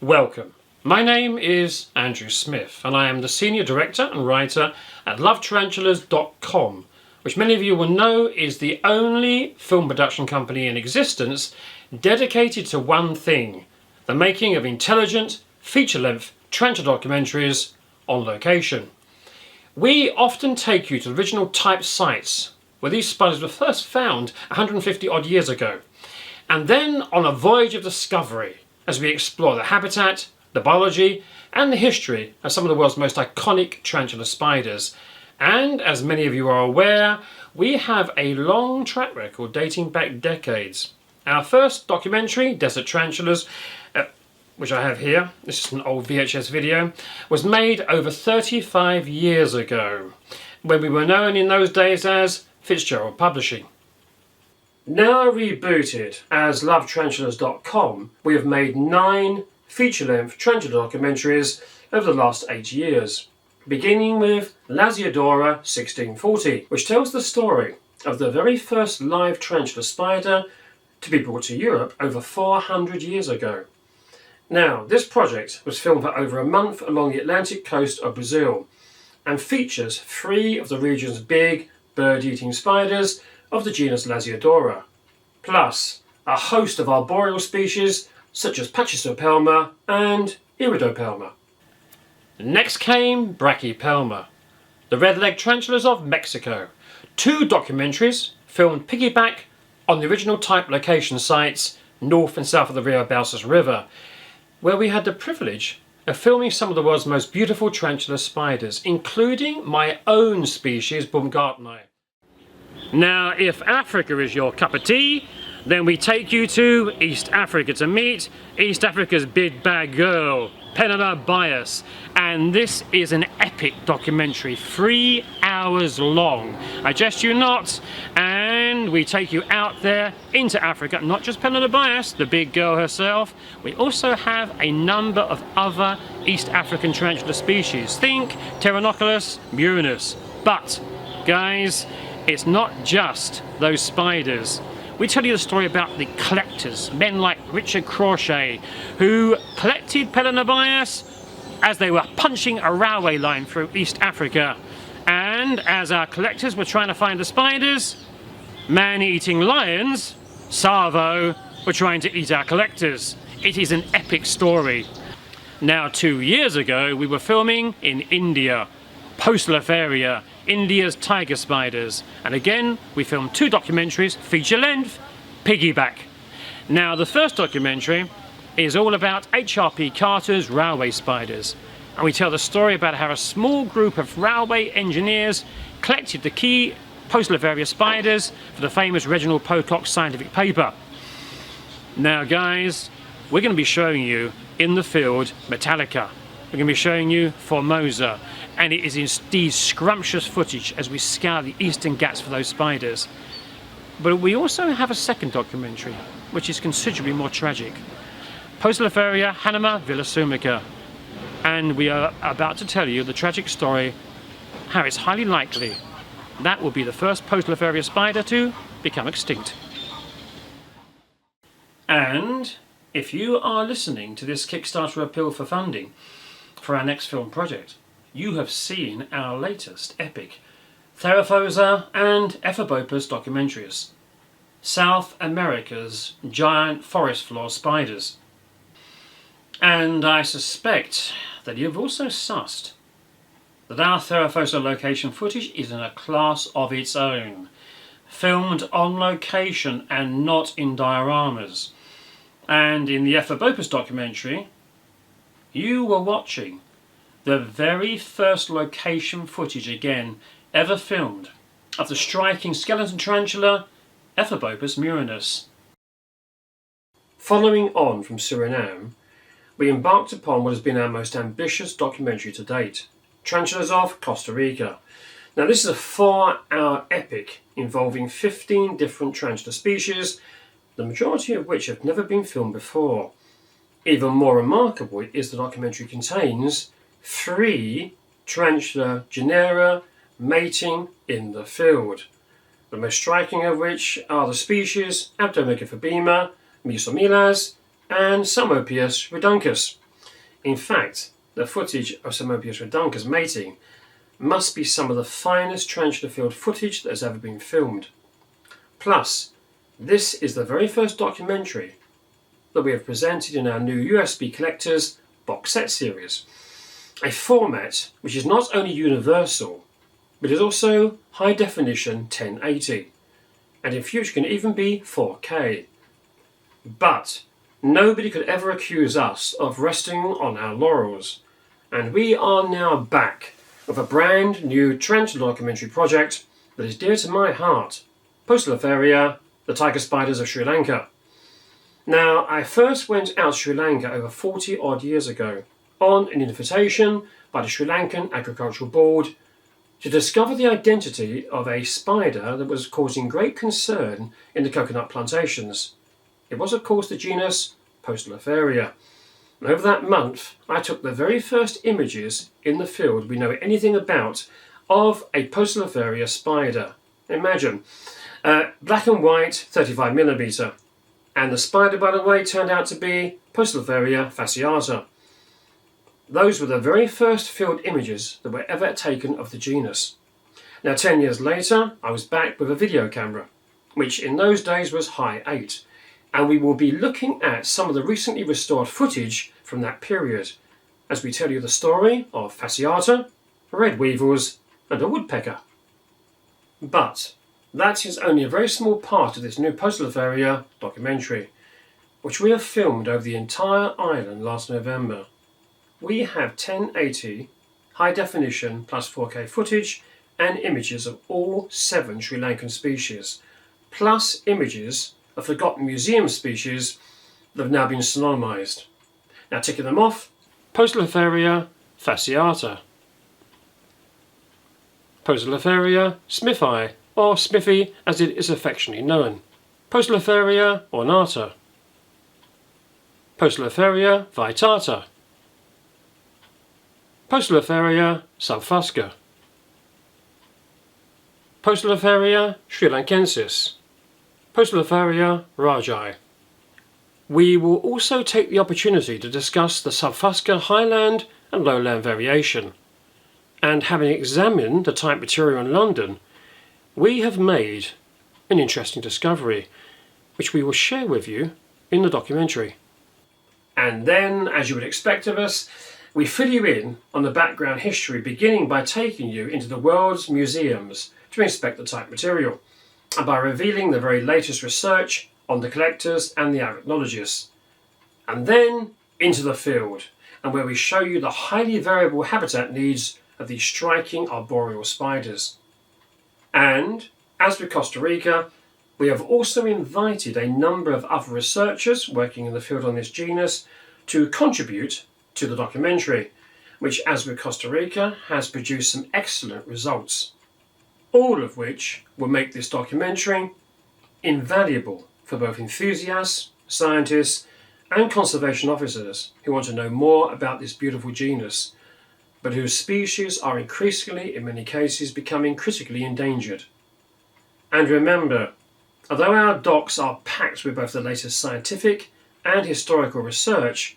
Welcome. My name is Andrew Smith and I am the Senior Director and Writer at Lovetarantulas.com, which many of you will know is the only film production company in existence dedicated to one thing: the making of intelligent, feature-length tarantula documentaries on location. We often take you to the original type sites where these spiders were first found 150 odd years ago, and then on a voyage of discovery as we explore the habitat, the biology and the history of some of the world's most iconic tarantula spiders. And as many of you are aware, we have a long track record dating back decades. Our first documentary, Desert Tarantulas, which I have here, this is an old VHS video, was made over 35 years ago, when we were known in those days as Fitzgerald Publishing. Now rebooted as Lovetarantulas.com, we have made 9 feature-length tarantula documentaries over the last 8 years, beginning with Lasiodora 1640, which tells the story of the very first live tarantula spider to be brought to Europe over 400 years ago. Now, this project was filmed for over a month along the Atlantic coast of Brazil and features 3 of the region's big bird-eating spiders of the genus Lasiodora, plus a host of arboreal species such as Poecilotheria and Iridopelma. Next came Brachypelma, the red-legged tarantulas of Mexico. 2 documentaries filmed piggyback on the original type location sites north and south of the Rio Balsas River, where we had the privilege of filming some of the world's most beautiful tarantula spiders, including my own species, Baumgartneri. Now, if Africa is your cup of tea, then we take you to East Africa to meet East Africa's big bad girl, Penela Bias. And this is an epic documentary, 3 hours long. I jest you not. And we take you out there into Africa, not just Penela Bias, the big girl herself. We also have a number of other East African tarantula species. Think Pteronoculus murinus. But, guys, it's not just those spiders. We tell you the story about the collectors, men like Richard Crawshay, who collected Penela Bias as they were punching a railway line through East Africa. And as our collectors were trying to find the spiders, man-eating lions, Savo, were trying to eat our collectors. It is an epic story. Now, 2 years ago, we were filming in India, Poecilotheria, India's tiger spiders, and again we filmed 2 documentaries, feature length, piggyback. Now, the first documentary is all about H.R.P. Carter's railway spiders, and we tell the story about how a small group of railway engineers collected the key Poecilotheria spiders for the famous Reginald Pocock scientific paper. Now, guys, we're going to be showing you in the field Metallica. We're going to be showing you Formosa, and it is indeed scrumptious footage as we scour the eastern Ghats for those spiders. But we also have a second documentary, which is considerably more tragic. Poecilotheria Hanema villasumica. And we are about to tell you the tragic story, how it's highly likely that will be the first Poecilotheria spider to become extinct. And if you are listening to this Kickstarter appeal for funding for our next film project, you have seen our latest epic Theraphosa and Ephebopus documentaries, South America's giant forest floor spiders. And I suspect that you've also sussed that our Theraphosa location footage is in a class of its own, filmed on location and not in dioramas. And in the Ephebopus documentary, you were watching the very first location footage again ever filmed of the striking skeleton tarantula Ephebopus murinus. Following on from Suriname, we embarked upon what has been our most ambitious documentary to date, Tarantulas of Costa Rica. Now, this is a 4-hour epic involving 15 different tarantula species, the majority of which have never been filmed before. Even more remarkable is the documentary contains 3 tarantula genera mating in the field, the most striking of which are the species Abdomygophobema, Mesomelas and Psalmopoeus reduncus. In fact, the footage of some Poecilotheria mating must be some of the finest tarantula field footage that has ever been filmed. Plus, this is the very first documentary that we have presented in our new USB collectors box set series, a format which is not only universal but is also high definition 1080, and in future can even be 4K. But nobody could ever accuse us of resting on our laurels, and we are now back with a brand new tarantula documentary project that is dear to my heart, Poecilotheria, the tiger spiders of Sri Lanka. Now, I first went out to Sri Lanka over 40 odd years ago on an invitation by the Sri Lankan Agricultural Board to discover the identity of a spider that was causing great concern in the coconut plantations. It was, of course, the genus Poecilotheria. And over that month, I took the very first images in the field we know anything about of a Poecilotheria spider. Imagine, black and white, 35mm. And the spider, by the way, turned out to be Poecilotheria fasciata. Those were the very first field images that were ever taken of the genus. Now, 10 years later, I was back with a video camera, which in those days was high 8. And we will be looking at some of the recently restored footage from that period, as we tell you the story of fasciata, red weevils, and a woodpecker. But that is only a very small part of this new Poecilotheria documentary, which we have filmed over the entire island last November. We have 1080 high definition plus 4K footage and images of all 7 Sri Lankan species, plus images of forgotten museum species that have now been synonymized. Now, ticking them off: Poecilotheria fasciata, Poecilotheria smithi, or smithi as it is affectionately known, Poecilotheria ornata, Poecilotheria vittata, Poecilotheria subfusca, Poecilotheria srilankensis, Poecilotheria rajaei. We will also take the opportunity to discuss the subfusca highland and lowland variation. And having examined the type material in London, we have made an interesting discovery, which we will share with you in the documentary. And then, as you would expect of us, we fill you in on the background history, beginning by taking you into the world's museums to inspect the type material, and by revealing the very latest research on the collectors and the arachnologists. And then into the field, and where we show you the highly variable habitat needs of these striking arboreal spiders. And, as with Costa Rica, we have also invited a number of other researchers working in the field on this genus to contribute to the documentary, which, as with Costa Rica, has produced some excellent results, all of which will make this documentary invaluable for both enthusiasts, scientists, and conservation officers who want to know more about this beautiful genus, but whose species are increasingly, in many cases, becoming critically endangered. And remember, although our docs are packed with both the latest scientific and historical research,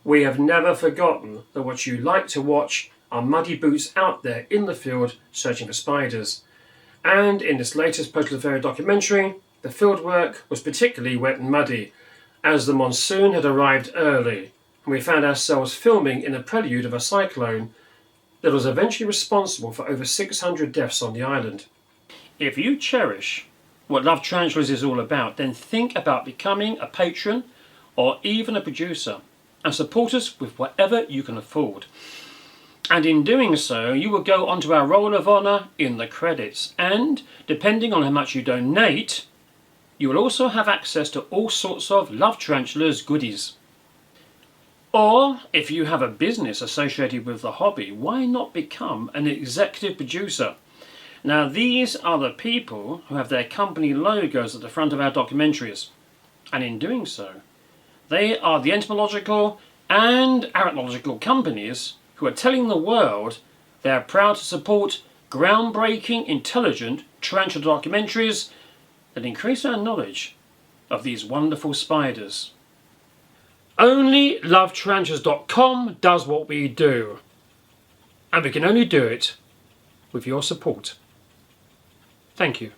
we have never forgotten that what you like to watch are muddy boots out there in the field searching for spiders. And in this latest Poecilotheria documentary, the fieldwork was particularly wet and muddy, as the monsoon had arrived early, and we found ourselves filming in a prelude of a cyclone that was eventually responsible for over 600 deaths on the island. If you cherish what Lovetarantulas is all about, then think about becoming a patron or even a producer, and support us with whatever you can afford. And in doing so, you will go onto our roll of honour in the credits, and depending on how much you donate, you will also have access to all sorts of Lovetarantulas goodies. Or, if you have a business associated with the hobby, why not become an executive producer? Now, these are the people who have their company logos at the front of our documentaries, and in doing so, they are the entomological and arachnological companies who are telling the world they are proud to support groundbreaking, intelligent tarantula documentaries that increase our knowledge of these wonderful spiders. Only Lovetarantulas.com does what we do. And we can only do it with your support. Thank you.